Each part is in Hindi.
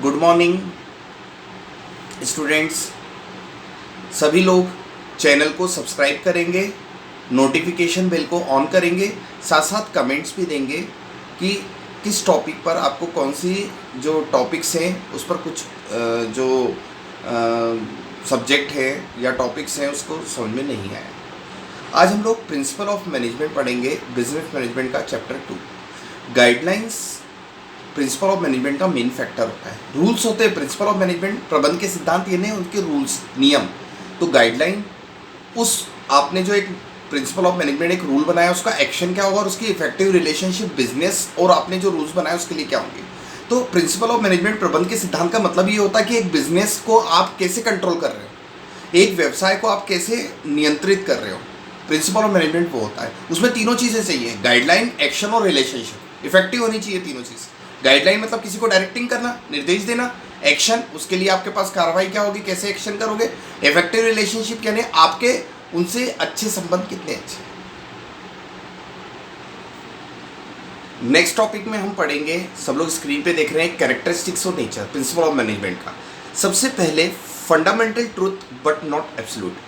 Good morning students. सभी लोग चैनल को सब्सक्राइब करेंगे, नोटिफिकेशन बेल को ऑन करेंगे, साथ साथ कमेंट्स भी देंगे कि किस टॉपिक पर आपको कौन सी जो टॉपिक्स हैं उस पर कुछ जो सब्जेक्ट है या टॉपिक्स हैं उसको समझ में नहीं आया। आज हम लोग प्रिंसिपल ऑफ मैनेजमेंट पढ़ेंगे, बिजनेस मैनेजमेंट का chapter 2। Guidelines principle of management का मेन फैक्टर होता है। रूल्स होते हैं प्रिंसिपल ऑफ मैनेजमेंट, प्रबंध के सिद्धांत ये नहीं, उनके रूल्स नियम। तो गाइडलाइन उस आपने जो एक प्रिंसिपल ऑफ मैनेजमेंट एक रूल बनाया उसका एक्शन क्या होगा और उसकी इफेक्टिव रिलेशनशिप बिजनेस और आपने जो रूल्स बनाए उसके लिए क्या होंगे। तो प्रिंसिपल ऑफ मैनेजमेंट प्रबंध के सिद्धांत का मतलब ये होता है कि एक बिजनेस को आप कैसे कंट्रोल कर रहे हो, एक व्यवसाय को आप कैसे नियंत्रित कर रहे हो। प्रिंसिपल ऑफ मैनेजमेंट वो होता है, उसमें तीनों चीज़ें चाहिए, गाइडलाइन, एक्शन और रिलेशनशिप। इफेक्टिव होनी चाहिए तीनों चीज़। गाइडलाइन मतलब किसी को डायरेक्टिंग करना, निर्देश देना। एक्शन उसके लिए आपके पास कार्रवाई क्या होगी, कैसे एक्शन करोगे। इफेक्टिव रिलेशनशिप यानी आपके उनसे अच्छे संबंध कितने अच्छे। नेक्स्ट टॉपिक में हम पढ़ेंगे, सब लोग स्क्रीन पे देख रहे हैं, characteristics of nature principle of management का। सबसे पहले fundamental truth but not absolute.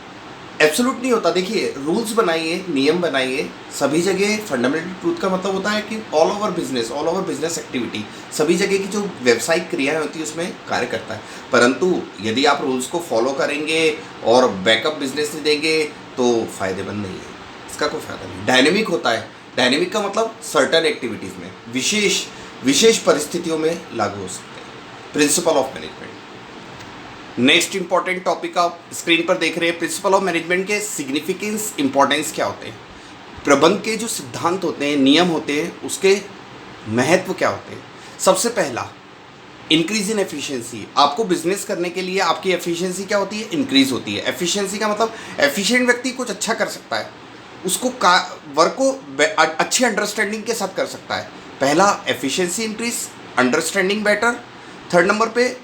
Absolute नहीं होता। देखिए रूल्स बनाइए, नियम बनाइए, सभी जगह फंडामेंटल ट्रूथ का मतलब होता है कि ऑल ओवर बिजनेस एक्टिविटी, सभी जगह की जो व्यावसायिक क्रियाएं होती है उसमें कार्य करता है। परंतु यदि आप रूल्स को फॉलो करेंगे और बैकअप बिजनेस नहीं देंगे तो फायदेमंद नहीं है, इसका कोई फायदा नहीं। डायनेमिक होता है, डायनेमिक का मतलब सर्टन एक्टिविटीज़ में विशेष परिस्थितियों में लागू हो सकते हैं। Principle of management. Next important topic आप स्क्रीन पर देख रहे हैं, प्रिंसिपल ऑफ मैनेजमेंट के सिग्निफिकेंस, इंपॉर्टेंस क्या होते हैं। प्रबंध के जो सिद्धांत होते हैं, नियम होते हैं, उसके महत्व क्या होते हैं। सबसे पहला, इंक्रीज इन एफिशिएंसी। आपको बिजनेस करने के लिए आपकी एफिशिएंसी क्या होती है, इंक्रीज होती है। एफिशिएंसी का मतलब एफिशिएंट व्यक्ति कुछ अच्छा कर सकता है, उसको वर्क को अच्छी अंडरस्टैंडिंग के साथ कर सकता है। पहला efficiency increase, understanding better. Third number पे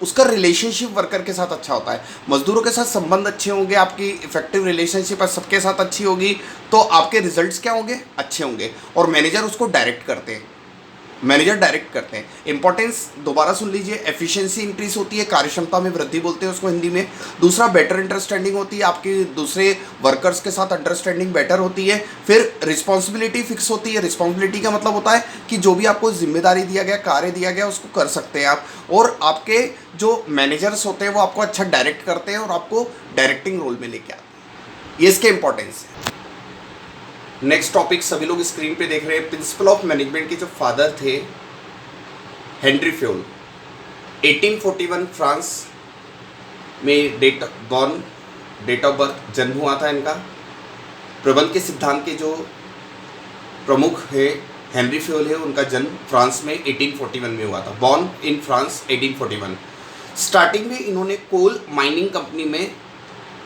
उसका रिलेशनशिप वर्कर के साथ अच्छा होता है, मजदूरों के साथ संबंध अच्छे होंगे, आपकी इफेक्टिव रिलेशनशिप सबके साथ अच्छी होगी तो आपके रिजल्ट्स क्या होंगे, अच्छे होंगे। और मैनेजर उसको डायरेक्ट करते हैं, इंपॉर्टेंस दोबारा सुन लीजिए। एफिशिएंसी इंक्रीज होती है, कार्यक्षमता में वृद्धि बोलते हैं उसको हिंदी में। दूसरा, बेटर अंडरस्टैंडिंग होती है, आपकी दूसरे वर्कर्स के साथ अंडरस्टैंडिंग बेटर होती है। फिर रिस्पॉन्सिबिलिटी फिक्स होती है। रिस्पॉन्सिबिलिटी का मतलब होता है कि जो भी आपको जिम्मेदारी दिया गया, कार्य दिया गया, उसको कर सकते हैं आप। और आपके जो मैनेजर्स होते हैं वो आपको अच्छा डायरेक्ट करते हैं और आपको डायरेक्टिंग रोल में लेके आते हैं। ये इसके इंपॉर्टेंस है। नेक्स्ट टॉपिक सभी लोग स्क्रीन पे देख रहे हैं, प्रिंसिपल ऑफ मैनेजमेंट के जो फादर थे हेनरी फ्योल, 1841 फ्रांस में डेट ऑफ बर्थ, जन्म हुआ था इनका। प्रबंध के सिद्धांत के जो प्रमुख है हेनरी फ्योल है, उनका जन्म फ्रांस में 1841 में हुआ था। Born in France 1841। स्टार्टिंग में इन्होंने कोल माइनिंग कंपनी में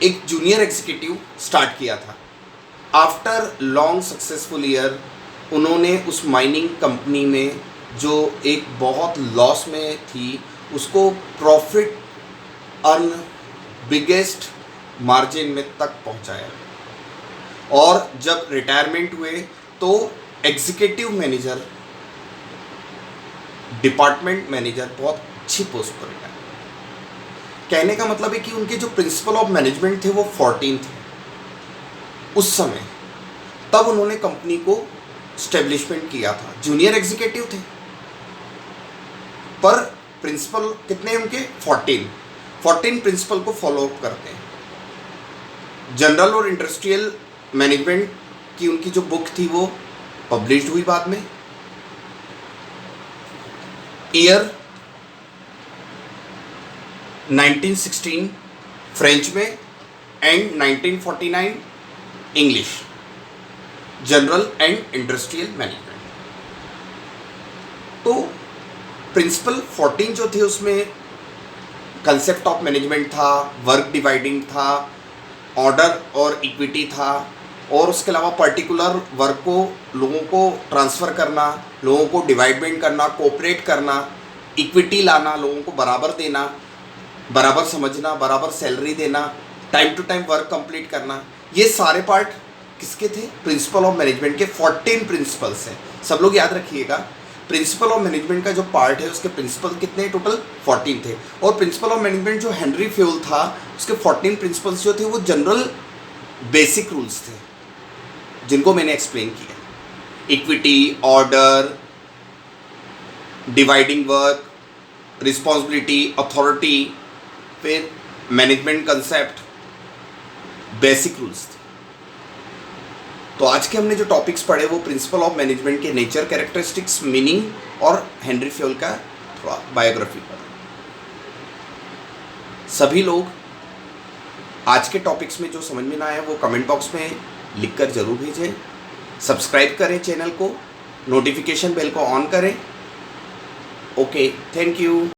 एक जूनियर एग्जीक्यूटिव स्टार्ट किया था। आफ्टर लॉन्ग सक्सेसफुल ईयर उन्होंने उस माइनिंग कंपनी में जो एक बहुत लॉस में थी उसको प्रॉफिट अर्न बिगेस्ट मार्जिन में तक पहुंचाया। और जब रिटायरमेंट हुए तो एग्जीक्यूटिव मैनेजर, डिपार्टमेंट मैनेजर, बहुत अच्छी पोस्ट पर रिटायर। कहने का मतलब है कि उनके जो प्रिंसिपल ऑफ मैनेजमेंट थे वो 14 थे उस समय। तब उन्होंने कंपनी को स्टेब्लिशमेंट किया था, जूनियर एग्जीक्यूटिव थे पर प्रिंसिपल कितने उनके 14 प्रिंसिपल को फॉलो अप करते हैं। जनरल और इंडस्ट्रियल मैनेजमेंट की उनकी जो बुक थी वो पब्लिश्ड हुई बाद में। ईयर 1916 फ्रेंच में and 1949 English, general and industrial management. तो प्रिंसिपल 14 जो थे उसमें कंसेप्ट ऑफ मैनेजमेंट था, वर्क डिवाइडिंग था, ऑर्डर और इक्विटी था, और उसके अलावा पर्टिकुलर वर्क को लोगों को ट्रांसफ़र करना, लोगों को डिवाइडमेंट करना, कोऑपरेट करना, इक्विटी लाना, लोगों को बराबर देना, बराबर समझना, बराबर सैलरी देना, time to time work complete करना। ये सारे पार्ट किसके थे, प्रिंसिपल ऑफ मैनेजमेंट के 14 प्रिंसिपल्स हैं। सब लोग याद रखिएगा, प्रिंसिपल ऑफ मैनेजमेंट का जो पार्ट है उसके प्रिंसिपल कितने टोटल 14 थे, और प्रिंसिपल ऑफ मैनेजमेंट जो हेनरी फ्यूल था उसके 14 प्रिंसिपल्स जो थे वो जनरल बेसिक रूल्स थे जिनको मैंने एक्सप्लेन किया। Equity, order, dividing work, responsibility, authority, फिर मैनेजमेंट कंसेप्ट, बेसिक रूल्स थे। तो आज के हमने जो टॉपिक्स पढ़े वो प्रिंसिपल ऑफ मैनेजमेंट के नेचर, कैरेक्टरिस्टिक्स, मीनिंग और हेनरी फ्यूल का थोड़ा बायोग्राफी पढ़ा। सभी लोग आज के टॉपिक्स में जो समझ में ना आया वो कमेंट बॉक्स में लिखकर जरूर भेजें। सब्सक्राइब करें चैनल को, नोटिफिकेशन बेल को ऑन करें। Okay, thank you.